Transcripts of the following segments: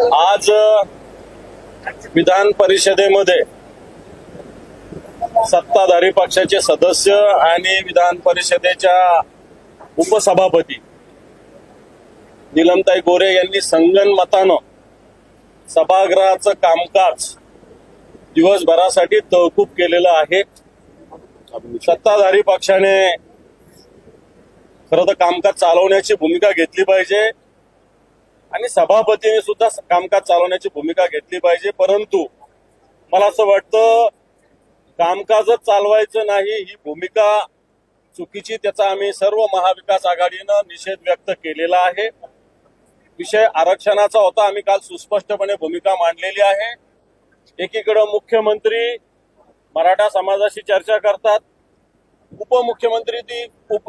आज विधान परिषदेमध्ये सत्ताधारी पक्षाचे सदस्य आणि विधान परिषदेच्या उपसभापती नीलमताई गोरे यांनी संगनमतानं सभागृहाचं कामकाज दिवसभरासाठी तहकूब केलेलं आहे। सत्ताधारी पक्षाने खरं तर कामकाज चालवण्याची भूमिका घेतली पाहिजे आणि सभापतीने सुद्धा कामकाज चालवण्याची भूमिका घेतली पाहिजे, परंतु मला असं वाटतं कामकाजच चालवायचं नाही ही भूमिका चुकीची, त्याचा आम्ही सर्व महाविकास आघाडीनं निषेध व्यक्त केलेला आहे। विषय आरक्षणाचा होता, आम्ही काल सुस्पष्टपणे भूमिका मांडलेली आहे। एकीकडे मुख्यमंत्री मराठा समाजाशी चर्चा करतात, उपमुख्यमंत्री ती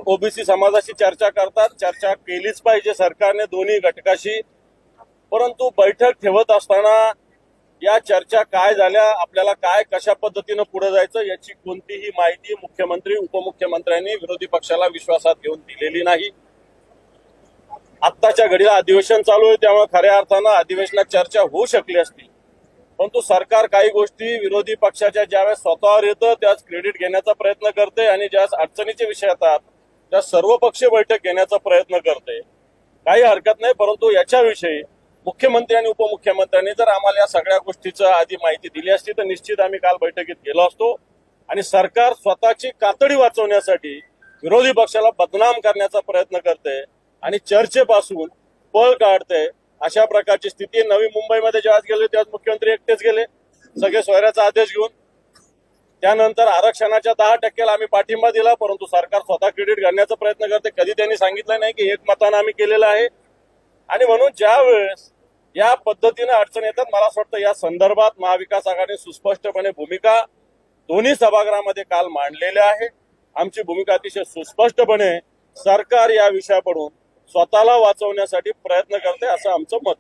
ओबीसी समाजाशी चर्चा करतात। चर्चा केलीच पाहिजे सरकारने दोन्ही घटकाशी, परंतु बैठक ठेवत असताना या चर्चा काय झाल्या, आपल्याला काय कशा पद्धतीनं पुढे जायचं याची कोणतीही माहिती मुख्यमंत्री उपमुख्यमंत्र्यांनी विरोधी पक्षाला विश्वासात घेऊन दिलेली नाही। आत्ताच्या घडीला अधिवेशन चालू आहे, त्यामुळे खऱ्या अर्थानं अधिवेशनात चर्चा होऊ शकली असती, परंतु सरकार काही गोष्टी विरोधी पक्षाच्या ज्यावेळेस स्वतःवर येतं त्याच क्रेडिट घेण्याचा प्रयत्न करते आणि ज्यावेळेस अडचणीचे विषय येतात त्या सर्वपक्षीय बैठक घेण्याचा प्रयत्न करते। काही हरकत नाही, परंतु याच्याविषयी मुख्यमंत्री आणि उपमुख्यमंत्र्यांनी जर आम्हाला या सगळ्या गोष्टीचं आधी माहिती दिली असती तर निश्चित आम्ही काल बैठकीत गेलो असतो। आणि सरकार स्वतःची कातडी वाचवण्यासाठी विरोधी पक्षाला बदनाम करण्याचा प्रयत्न करते आणि चर्चेपासून पळ काढते, अशा प्रकारची स्थिती। नवी मुंबईमध्ये जेव्हा गेले तेव्हा मुख्यमंत्री एकटेच गेले सगळे सोयऱ्याचा आदेश घेऊन। त्यानंतर आरक्षणाच्या 10% आम्ही पाठिंबा दिला, परंतु सरकार स्वतः क्रेडिट घालण्याचा प्रयत्न करते। कधी त्यांनी सांगितलं नाही की एकमतानं आम्ही केलेलं आहे। आणि म्हणून ज्या वेळेस या पद्धतीने अडचण येतात, मला असं वाटतं या संदर्भात महाविकास आघाडीने सुस्पष्टपणे भूमिका दोन्ही सभागृहामध्ये काल मांडलेल्या आहे। आमची भूमिका अतिशय सुस्पष्टपणे सरकार या विषयाकडून स्वतःला वाचवण्यासाठी प्रयत्न करते असं आमचं मत।